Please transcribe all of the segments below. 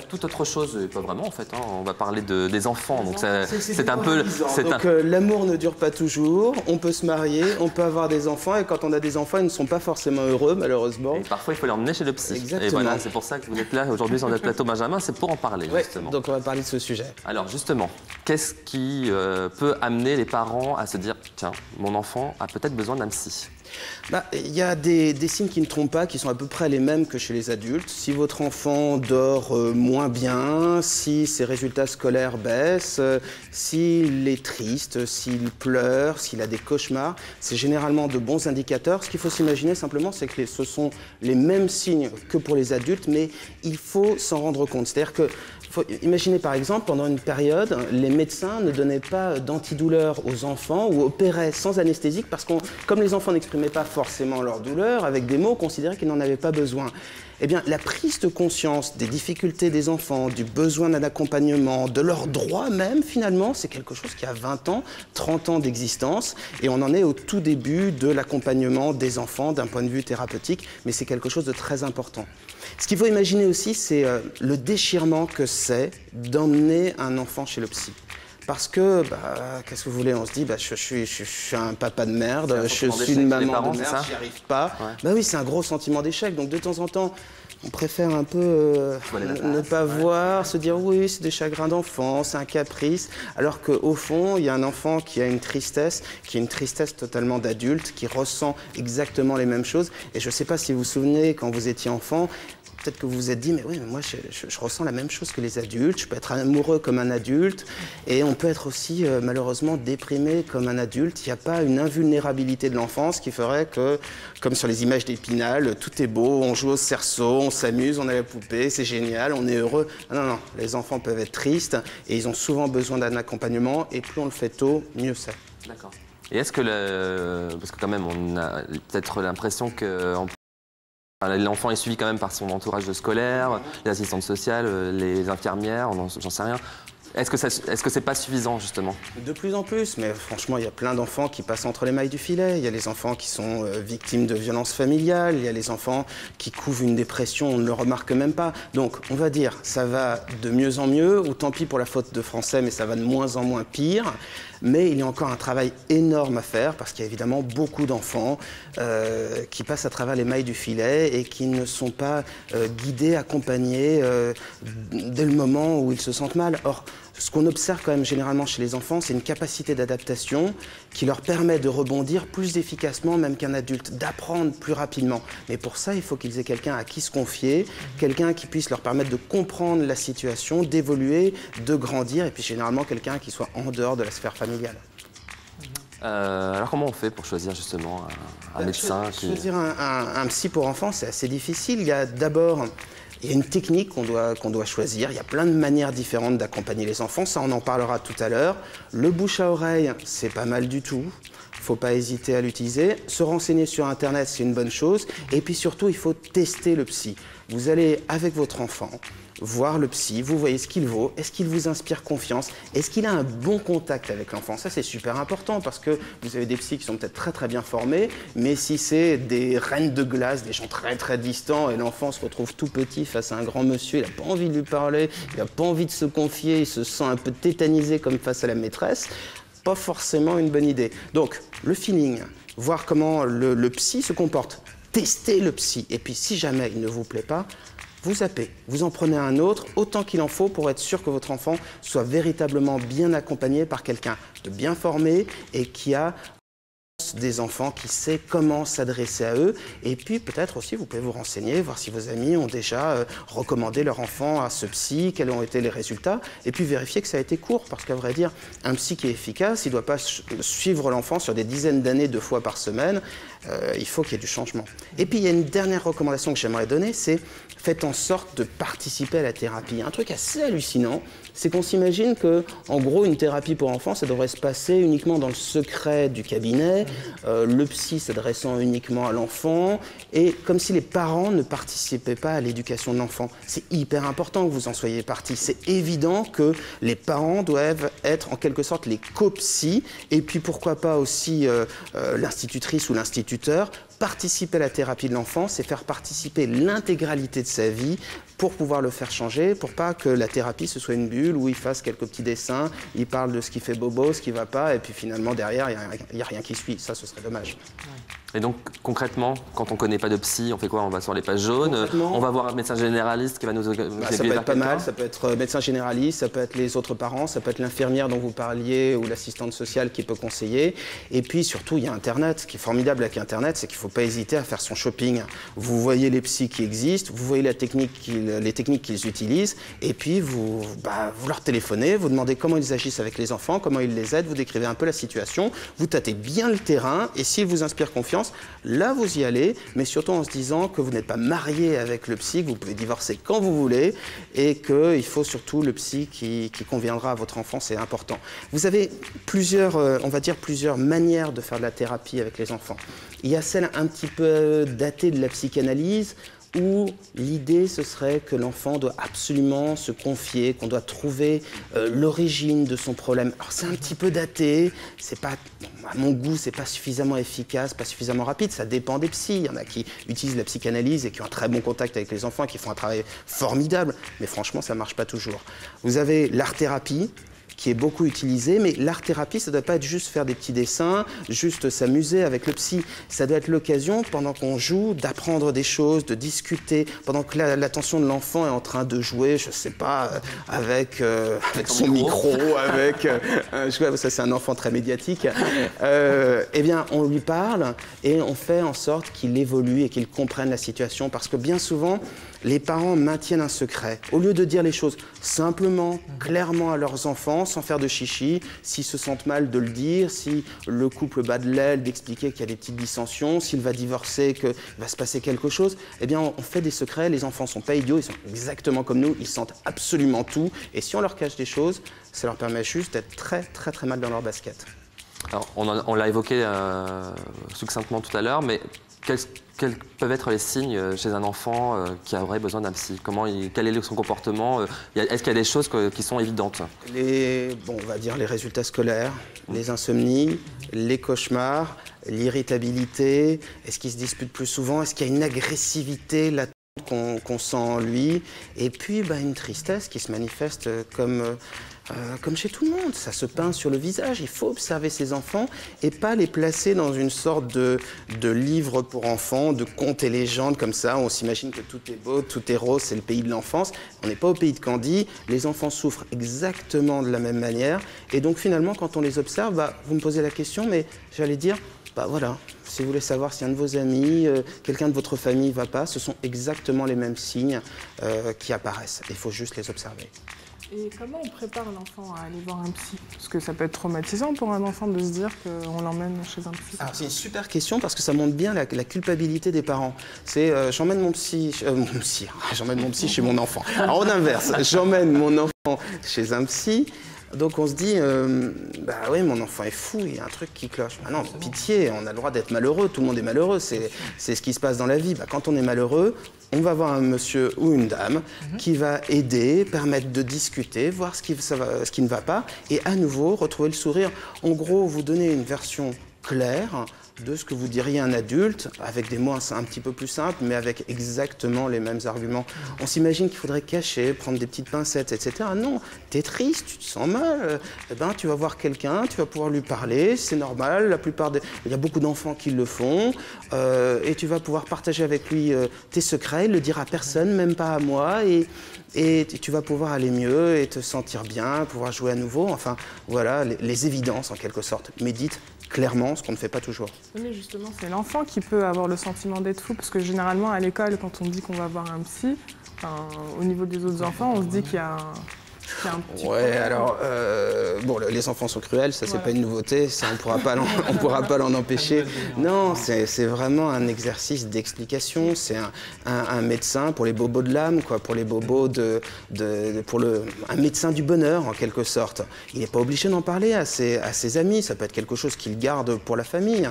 toute autre chose, et pas vraiment en fait, hein. On va parler des enfants, donc c'est un peu... Donc l'amour ne dure pas toujours, on peut se marier, on peut avoir des enfants, et quand on a des enfants, ils ne sont pas forcément heureux, malheureusement. Et parfois, il faut les emmener chez le psy. Exactement. Et voilà, c'est pour ça que vous êtes là aujourd'hui sur notre plateau, Benjamin, c'est pour en parler, justement. Donc on va parler de ce sujet. Alors justement, qu'est-ce qui peut amener les parents à se dire « Tiens, mon enfant a peut-être besoin d'un psy ». Il y a des signes qui ne trompent pas, qui sont à peu près les mêmes que chez les adultes. Si votre enfant dort moins bien, si ses résultats scolaires baissent, s'il est triste, s'il pleure, s'il a des cauchemars, c'est généralement de bons indicateurs. Ce qu'il faut s'imaginer simplement, c'est que ce sont les mêmes signes que pour les adultes, mais il faut s'en rendre compte. C'est-à-dire que faut imaginer par exemple, pendant une période, les médecins ne donnaient pas d'antidouleurs aux enfants ou opéraient sans anesthésique parce que, comme les enfants n'exprimaient pas forcément leur douleur, avec des mots, on considérait qu'ils n'en avaient pas besoin. Eh bien, la prise de conscience des difficultés des enfants, du besoin d'un accompagnement, de leurs droits même, finalement, c'est quelque chose qui a 20 ans, 30 ans d'existence, et on en est au tout début de l'accompagnement des enfants d'un point de vue thérapeutique, mais c'est quelque chose de très important. Ce qu'il faut imaginer aussi, c'est le déchirement que c'est d'emmener un enfant chez le psy. Parce que, qu'est-ce que vous voulez, on se dit, je suis un papa de merde, je suis une maman de merde, j'y arrive pas. Ouais. Oui, c'est un gros sentiment d'échec, donc de temps en temps, on préfère un peu ne pas voir, se dire oui, c'est des chagrins d'enfant, c'est un caprice, alors qu'au fond, il y a un enfant qui a une tristesse, qui est une tristesse totalement d'adulte, qui ressent exactement les mêmes choses. Et je ne sais pas si vous vous souvenez, quand vous étiez enfant, peut-être que vous vous êtes dit, mais oui, mais moi je ressens la même chose que les adultes, je peux être amoureux comme un adulte, et on peut être aussi malheureusement déprimé comme un adulte. Il n'y a pas une invulnérabilité de l'enfance qui ferait que, comme sur les images d'Épinal, tout est beau, on joue au cerceau, on s'amuse, on a la poupée, c'est génial, on est heureux. Non, non, les enfants peuvent être tristes, et ils ont souvent besoin d'un accompagnement, et plus on le fait tôt, mieux c'est. D'accord. Et est-ce que, parce que quand même, on a peut-être l'impression que... L'enfant est suivi quand même par son entourage scolaire, les assistantes sociales, les infirmières, j'en sais rien. Est-ce que c'est pas suffisant, justement? De plus en plus, mais franchement, il y a plein d'enfants qui passent entre les mailles du filet. Il y a les enfants qui sont victimes de violences familiales, il y a les enfants qui couvent une dépression, on ne le remarque même pas. Donc, on va dire, ça va de mieux en mieux, ou tant pis pour la faute de français, mais ça va de moins en moins pire. Mais il y a encore un travail énorme à faire, parce qu'il y a évidemment beaucoup d'enfants qui passent à travers les mailles du filet et qui ne sont pas guidés, accompagnés dès le moment où ils se sentent mal. Or, ce qu'on observe quand même généralement chez les enfants, c'est une capacité d'adaptation qui leur permet de rebondir plus efficacement même qu'un adulte, d'apprendre plus rapidement. Mais pour ça, il faut qu'ils aient quelqu'un à qui se confier, quelqu'un qui puisse leur permettre de comprendre la situation, d'évoluer, de grandir, et puis généralement quelqu'un qui soit en dehors de la sphère familiale. Alors comment on fait pour choisir justement un médecin Choisir un psy pour enfants, c'est assez difficile. Il y a d'abord... Il y a une technique qu'on doit choisir. Il y a plein de manières différentes d'accompagner les enfants. Ça, on en parlera tout à l'heure. Le bouche à oreille, c'est pas mal du tout. Il ne faut pas hésiter à l'utiliser. Se renseigner sur Internet, c'est une bonne chose. Et puis surtout, il faut tester le psy. Vous allez avec votre enfant voir le psy, vous voyez ce qu'il vaut, est-ce qu'il vous inspire confiance, est-ce qu'il a un bon contact avec l'enfant. Ça, c'est super important parce que vous avez des psys qui sont peut-être très très bien formés, mais si c'est des reines de glace, des gens très très distants et l'enfant se retrouve tout petit face à un grand monsieur, il n'a pas envie de lui parler, il n'a pas envie de se confier, il se sent un peu tétanisé comme face à la maîtresse, pas forcément une bonne idée. Donc, le feeling, voir comment le psy se comporte, tester le psy, et puis si jamais il ne vous plaît pas, vous zappez, vous en prenez un autre, autant qu'il en faut pour être sûr que votre enfant soit véritablement bien accompagné par quelqu'un de bien formé et qui a des enfants, qui sait comment s'adresser à eux. Et puis peut-être aussi, vous pouvez vous renseigner, voir si vos amis ont déjà recommandé leur enfant à ce psy, quels ont été les résultats, et puis vérifier que ça a été court, parce qu'à vrai dire, un psy qui est efficace, il ne doit pas suivre l'enfant sur des dizaines d'années, 2 fois par semaine. Il faut qu'il y ait du changement. Et puis il y a une dernière recommandation que j'aimerais donner, c'est faites en sorte de participer à la thérapie. Un truc assez hallucinant, c'est qu'on s'imagine que, en gros, une thérapie pour enfants, ça devrait se passer uniquement dans le secret du cabinet, le psy s'adressant uniquement à l'enfant, et comme si les parents ne participaient pas à l'éducation de l'enfant. C'est hyper important que vous en soyez partis. C'est évident que les parents doivent être en quelque sorte les co-psys, et puis pourquoi pas aussi l'institutrice ou l'instituteur. Participer à la thérapie de l'enfant, c'est faire participer l'intégralité de sa vie, pour pouvoir le faire changer, pour pas que la thérapie ce soit une bulle où il fasse quelques petits dessins, il parle de ce qui fait bobo, ce qui va pas, et puis finalement derrière il n'y a rien qui suit. Ça, ce serait dommage. Et donc concrètement, quand on ne connaît pas de psy, on fait quoi? On va sur les pages jaunes, on va voir un médecin généraliste qui va nous ça peut être pas mal, ça peut être médecin généraliste, ça peut être les autres parents, ça peut être l'infirmière dont vous parliez ou l'assistante sociale qui peut conseiller. Et puis surtout, il y a Internet. Ce qui est formidable avec Internet, c'est qu'il ne faut pas hésiter à faire son shopping. Vous voyez les psys qui existent, vous voyez les techniques qu'ils utilisent, et puis vous leur téléphonez, vous demandez comment ils agissent avec les enfants, comment ils les aident, vous décrivez un peu la situation, vous tâtez bien le terrain, et s'il vous inspire confiance, là vous y allez, mais surtout en se disant que vous n'êtes pas marié avec le psy, que vous pouvez divorcer quand vous voulez, et qu'il faut surtout le psy qui conviendra à votre enfant, c'est important. Vous avez plusieurs manières de faire de la thérapie avec les enfants. Il y a celle un petit peu datée de la psychanalyse, où l'idée ce serait que l'enfant doit absolument se confier, qu'on doit trouver l'origine de son problème. Alors c'est un petit peu daté, c'est pas, à mon goût, c'est pas suffisamment efficace, pas suffisamment rapide, ça dépend des psys. Il y en a qui utilisent la psychanalyse et qui ont un très bon contact avec les enfants et qui font un travail formidable, mais franchement ça marche pas toujours. Vous avez l'art-thérapie, qui est beaucoup utilisé, mais l'art-thérapie, ça ne doit pas être juste faire des petits dessins, juste s'amuser avec le psy. Ça doit être l'occasion, pendant qu'on joue, d'apprendre des choses, de discuter, pendant que l'attention de l'enfant est en train de jouer, je ne sais pas, avec son micro, avec... ça, c'est un enfant très médiatique. Eh bien, on lui parle et on fait en sorte qu'il évolue et qu'il comprenne la situation, parce que bien souvent, les parents maintiennent un secret. Au lieu de dire les choses simplement, clairement à leurs enfants, sans faire de chichi, s'ils se sentent mal de le dire, si le couple bat de l'aile, d'expliquer qu'il y a des petites dissensions, s'il va divorcer, qu'il va se passer quelque chose, eh bien on fait des secrets, les enfants ne sont pas idiots, ils sont exactement comme nous, ils sentent absolument tout, et si on leur cache des choses, ça leur permet juste d'être très très très mal dans leur basket. Alors, on l'a évoqué succinctement tout à l'heure, mais quels peuvent être les signes chez un enfant qui aurait besoin d'un psy? Quel est son comportement? Est-ce qu'il y a des choses qui sont évidentes? On va dire les résultats scolaires, les insomnies, les cauchemars, l'irritabilité. Est-ce qu'il se dispute plus souvent? Est-ce qu'il y a une agressivité latente qu'on sent en lui? Et puis une tristesse qui se manifeste comme chez tout le monde, ça se peint sur le visage. Il faut observer ses enfants et pas les placer dans une sorte de livre pour enfants, de contes et légendes comme ça. On s'imagine que tout est beau, tout est rose, c'est le pays de l'enfance. On n'est pas au pays de Candy. Les enfants souffrent exactement de la même manière. Et donc finalement, quand on les observe, vous me posez la question, mais j'allais dire, voilà, si vous voulez savoir si un de vos amis, quelqu'un de votre famille ne va pas, ce sont exactement les mêmes signes qui apparaissent. Il faut juste les observer. Et comment on prépare l'enfant à aller voir un psy? Parce que ça peut être traumatisant pour un enfant de se dire qu'on l'emmène chez un psy. Alors c'est une super question parce que ça montre bien la culpabilité des parents. C'est j'emmène mon psy, j'emmène mon psy chez mon enfant. Alors en inverse, j'emmène mon enfant chez un psy. Donc on se dit, oui, mon enfant est fou, il y a un truc qui cloche. Non, pitié, on a le droit d'être malheureux, tout le monde est malheureux, c'est ce qui se passe dans la vie. Quand on est malheureux, on va voir un monsieur ou une dame qui va aider, permettre de discuter, voir ce qui ne va pas, et à nouveau retrouver le sourire. En gros, vous donnez une version claire de ce que vous diriez à un adulte, avec des mots un petit peu plus simples, mais avec exactement les mêmes arguments. On s'imagine qu'il faudrait cacher, prendre des petites pincettes, etc. Non, t'es triste, tu te sens mal, tu vas voir quelqu'un, tu vas pouvoir lui parler, c'est normal, il y a beaucoup d'enfants qui le font, et tu vas pouvoir partager avec lui tes secrets, le dire à personne, même pas à moi, et tu vas pouvoir aller mieux et te sentir bien, pouvoir jouer à nouveau. Enfin, voilà, les évidences en quelque sorte. Médite clairement, ce qu'on ne fait pas toujours. Mais justement, c'est l'enfant qui peut avoir le sentiment d'être fou, parce que généralement, à l'école, quand on dit qu'on va voir un psy, au niveau des autres enfants, on se dit qu'il y a un petit problème. Alors, les enfants sont cruels, ça, c'est pas une nouveauté, ça, on pourra pas l'en empêcher. Non, c'est vraiment un exercice d'explication, c'est un médecin pour les bobos de l'âme, pour les bobos un médecin du bonheur, en quelque sorte. Il n'est pas obligé d'en parler à ses amis, ça peut être quelque chose qu'il garde pour la famille.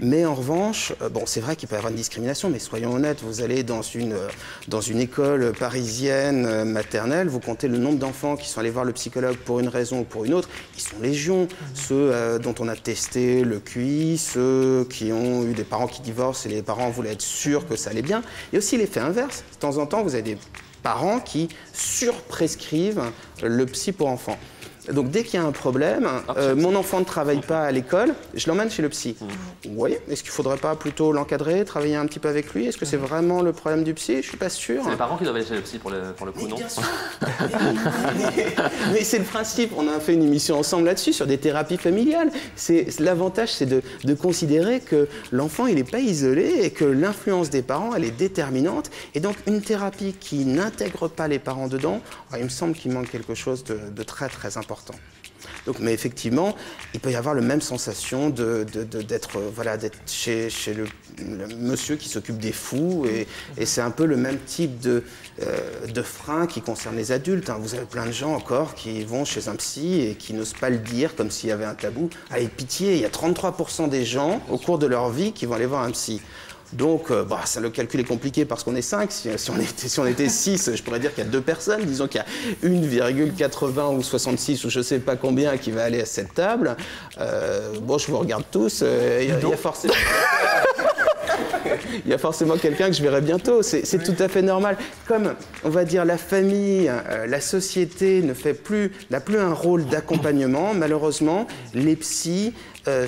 Mais en revanche, c'est vrai qu'il peut y avoir une discrimination, mais soyons honnêtes, vous allez dans une école parisienne maternelle, vous comptez le nombre d'enfants qui sont allés voir le psychologue pour une raison ou pour une autre, ils sont légion. Ceux dont on a testé le QI, ceux qui ont eu des parents qui divorcent et les parents voulaient être sûrs que ça allait bien. Et aussi l'effet inverse. De temps en temps, vous avez des parents qui surprescrivent le psy pour enfants. Donc dès qu'il y a un problème, mon enfant ne travaille pas à l'école, je l'emmène chez le psy. Oui, est-ce qu'il ne faudrait pas plutôt l'encadrer, travailler un petit peu avec lui? Est-ce que c'est vraiment le problème du psy? Je ne suis pas sûr. C'est les parents qui doivent aller chez le psy pour le coup, non? Bien sûr. Mais c'est le principe, on a fait une émission ensemble là-dessus, sur des thérapies familiales. L'avantage, c'est de considérer que l'enfant, il n'est pas isolé et que l'influence des parents, elle est déterminante. Et donc, une thérapie qui n'intègre pas les parents dedans, il me semble qu'il manque quelque chose de très, très important. Donc, mais effectivement, il peut y avoir la même sensation d'être chez le monsieur qui s'occupe des fous, et c'est un peu le même type de frein qui concerne les adultes. Vous avez plein de gens encore qui vont chez un psy et qui n'osent pas le dire comme s'il y avait un tabou. Allez, pitié, il y a 33% des gens au cours de leur vie qui vont aller voir un psy. Donc, le calcul est compliqué parce qu'on est 5. Si on était 6, je pourrais dire qu'il y a 2 personnes. Disons qu'il y a 1,80 ou 66 ou je ne sais pas combien qui va aller à cette table. Je vous regarde tous. Il y a forcément quelqu'un que je verrai bientôt. C'est tout à fait normal. Comme, on va dire, la famille, la société n'a plus un rôle d'accompagnement, malheureusement, les psys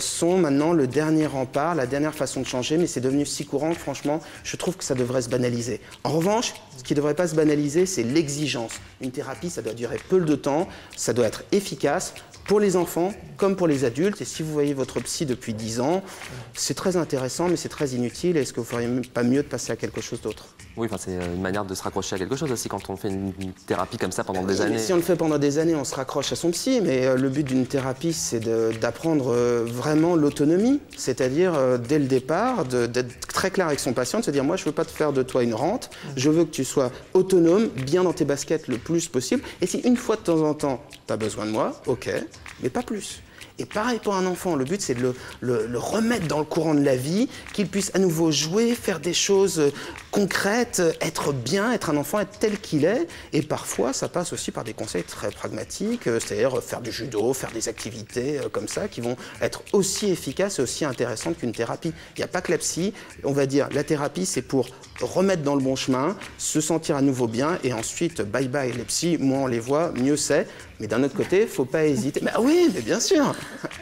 sont maintenant le dernier rempart, la dernière façon de changer, mais c'est devenu si courant que franchement, je trouve que ça devrait se banaliser. En revanche, ce qui ne devrait pas se banaliser, c'est l'exigence. Une thérapie, ça doit durer peu de temps, ça doit être efficace pour les enfants comme pour les adultes. Et si vous voyez votre psy depuis 10 ans, c'est très intéressant, mais c'est très inutile. Est-ce que vous ne feriez pas mieux de passer à quelque chose d'autre? Oui, c'est une manière de se raccrocher à quelque chose aussi quand on fait une thérapie comme ça pendant des années. Si on le fait pendant des années, on se raccroche à son psy, mais le but d'une thérapie, c'est d'apprendre vraiment l'autonomie, c'est-à-dire dès le départ, d'être très clair avec son patient, de se dire moi je ne veux pas te faire de toi une rente, je veux que tu sois autonome, bien dans tes baskets le plus possible, et si une fois de temps en temps tu as besoin de moi, ok, mais pas plus. Et pareil pour un enfant, le but c'est de le remettre dans le courant de la vie, qu'il puisse à nouveau jouer, faire des choses concrètes, être bien, être un enfant, être tel qu'il est. Et parfois ça passe aussi par des conseils très pragmatiques, c'est-à-dire faire du judo, faire des activités comme ça qui vont être aussi efficaces et aussi intéressantes qu'une thérapie. Il n'y a pas que la psy, on va dire la thérapie c'est pour remettre dans le bon chemin, se sentir à nouveau bien et ensuite bye bye les psys, moins on les voit, mieux c'est. Mais d'un autre côté, il ne faut pas hésiter. Bah oui, mais bien sûr.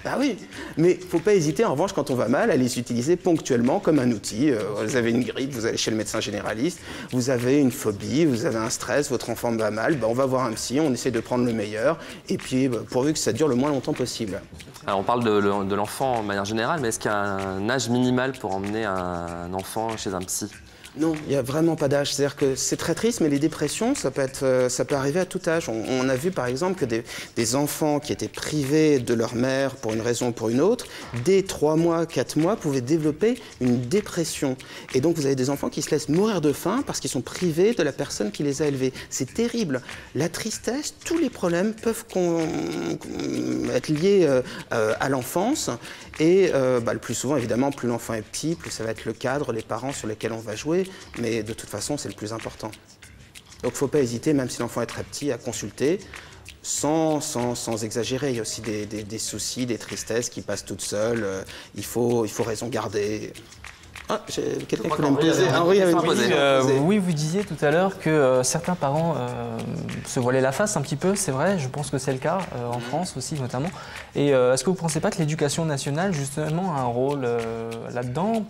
Bah oui. Mais il ne faut pas hésiter, en revanche, quand on va mal, à les utiliser ponctuellement comme un outil. Vous avez une grippe, vous allez chez le médecin généraliste. Vous avez une phobie, vous avez un stress, votre enfant va mal. On va voir un psy, on essaie de prendre le meilleur. Et puis, pourvu que ça dure le moins longtemps possible. Alors, on parle de l'enfant de manière générale, mais est-ce qu'il y a un âge minimal pour emmener un enfant chez un psy ? Non, il n'y a vraiment pas d'âge. C'est-à-dire que c'est très triste, mais les dépressions, ça peut arriver à tout âge. On a vu par exemple que des enfants qui étaient privés de leur mère pour une raison ou pour une autre, dès 3 mois, 4 mois, pouvaient développer une dépression. Et donc vous avez des enfants qui se laissent mourir de faim parce qu'ils sont privés de la personne qui les a élevés. C'est terrible. La tristesse, tous les problèmes peuvent être liés à l'enfance. Et le plus souvent, évidemment, plus l'enfant est petit, plus ça va être le cadre, les parents sur lesquels on va jouer. Mais de toute façon, c'est le plus important. Donc il ne faut pas hésiter, même si l'enfant est très petit, à consulter sans exagérer. Il y a aussi des soucis, des tristesses qui passent toutes seules. Il faut raison garder. Ah, j'ai quelqu'un qui voulait me poser. Oui, vous disiez tout à l'heure que certains parents se voilaient la face un petit peu, c'est vrai, je pense que c'est le cas en France aussi notamment. Et est-ce que vous ne pensez pas que l'éducation nationale justement a un rôle là-dedans ?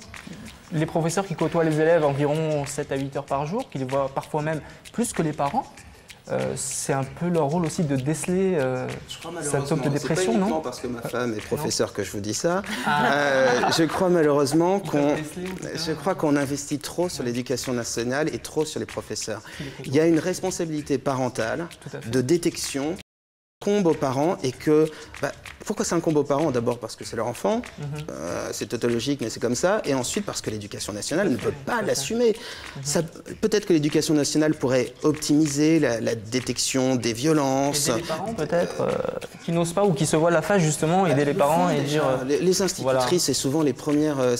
Les professeurs qui côtoient les élèves environ 7 à 8 heures par jour, qui les voient parfois même plus que les parents, c'est un peu leur rôle aussi de déceler cette sorte de dépression, non ? Non, c'est pas parce que ma femme est professeure que je vous dis ça. Je crois malheureusement qu'on investit trop sur l'éducation nationale et trop sur les professeurs. Il y a une responsabilité parentale de détection incombe aux parents et que... pourquoi ça incombe aux parents? D'abord parce que c'est leur enfant, c'est tautologique mais c'est comme ça, et ensuite parce que l'éducation nationale ne peut pas l'assumer. Peut-être que l'éducation nationale pourrait optimiser la détection des violences. Aider les parents peut-être, qui n'osent pas ou qui se voilent la face justement, aider les parents et dire... Les institutrices, c'est souvent les premières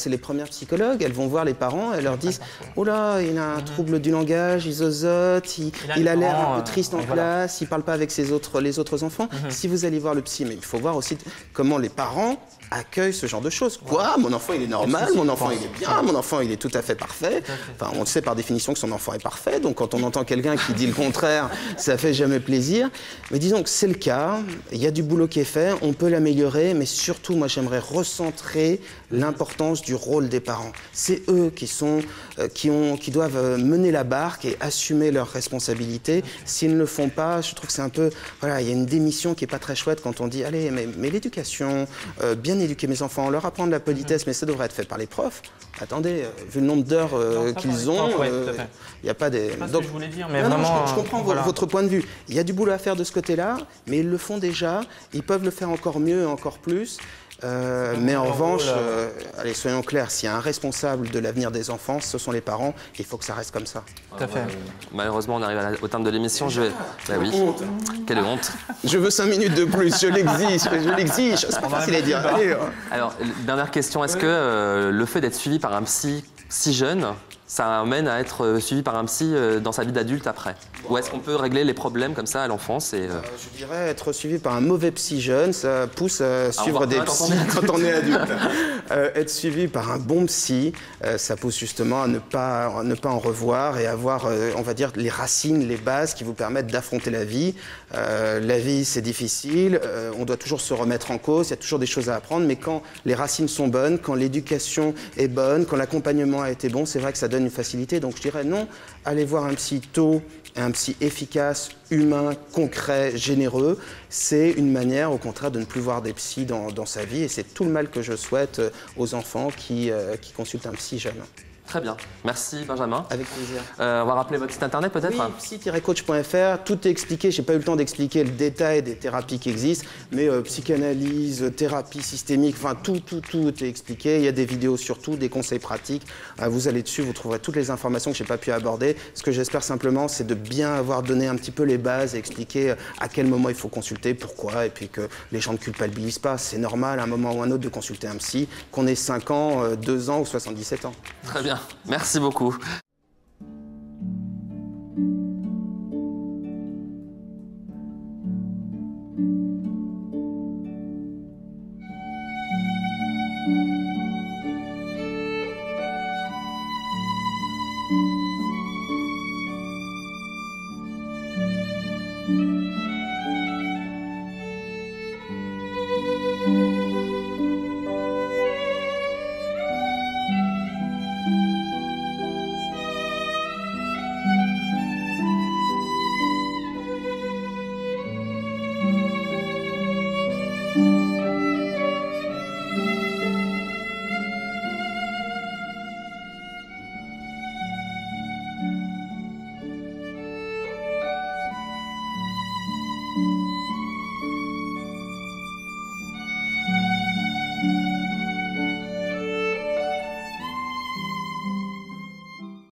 psychologues, elles vont voir les parents, elles leur disent « Oh là, il a un trouble du langage, il zozote, il a l'air un peu triste en classe, il ne parle pas avec les autres enfants. » enfants. Si vous allez voir le psy, mais il faut voir aussi comment les parents accueillent ce genre de choses. Quoi? Mon enfant, il est normal, mon enfant, il est bien, mon enfant, il est tout à fait parfait. Enfin, on le sait par définition que son enfant est parfait, donc quand on entend quelqu'un qui dit le contraire, ça fait jamais plaisir. Mais disons que c'est le cas, il y a du boulot qui est fait, on peut l'améliorer, mais surtout, moi, j'aimerais recentrer l'importance du rôle des parents. C'est eux qui doivent mener la barque et assumer leurs responsabilités. S'ils ne le font pas, je trouve que c'est un peu... Voilà, il y a une démission qui n'est pas très chouette quand on dit « Allez, mais l'éducation, bien éduquer mes enfants, leur apprendre la politesse, mais ça devrait être fait par les profs. » Attendez, vu le nombre d'heures qu'ils ont, il n'y a pas des... C'est pas ce que je voulais dire, mais non, vraiment... je comprends votre point de vue. Il y a du boulot à faire de ce côté-là, mais ils le font déjà. Ils peuvent le faire encore mieux, encore plus. Mais en revanche, allez, soyons clairs, s'il y a un responsable de l'avenir des enfants, ce sont les parents. Il faut que ça reste comme ça. Tout à fait. Malheureusement, on arrive au terme de l'émission. Bah oui. Honte. Quelle honte. Je veux 5 minutes de plus, je l'exige. C'est pas facile à dire. Allez, Alors, dernière question. Est-ce que le fait d'être suivi par un psy si jeune, ça amène à être suivi par un psy dans sa vie d'adulte après? Ou est-ce qu'on peut régler les problèmes comme ça à l'enfance je dirais être suivi par un mauvais psy jeune, ça pousse à suivre des psys quand on est adulte. Être suivi par un bon psy, ça pousse justement à ne pas en revoir et avoir, on va dire, les racines, les bases qui vous permettent d'affronter la vie. La vie, c'est difficile, on doit toujours se remettre en cause, il y a toujours des choses à apprendre, mais quand les racines sont bonnes, quand l'éducation est bonne, quand l'accompagnement a été bon, c'est vrai que ça donne une facilité. Donc je dirais non, allez voir un psy tôt, un psy efficace, humain, concret, généreux, c'est une manière au contraire de ne plus voir des psys dans sa vie et c'est tout le mal que je souhaite aux enfants qui consultent un psy jeune. Très bien. Merci Benjamin. Avec plaisir. On va rappeler votre site internet peut-être? Oui, psy-coach.fr. Tout est expliqué. Je n'ai pas eu le temps d'expliquer le détail des thérapies qui existent, mais psychanalyse, thérapie systémique, enfin tout est expliqué. Il y a des vidéos sur tout, des conseils pratiques. Vous allez dessus, vous trouverez toutes les informations que je n'ai pas pu aborder. Ce que j'espère simplement, c'est de bien avoir donné un petit peu les bases et expliquer à quel moment il faut consulter, pourquoi, et puis que les gens ne culpabilisent pas. C'est normal à un moment ou à un autre de consulter un psy, qu'on ait 5 ans, 2 ans ou 77 ans. Très bien. Merci beaucoup.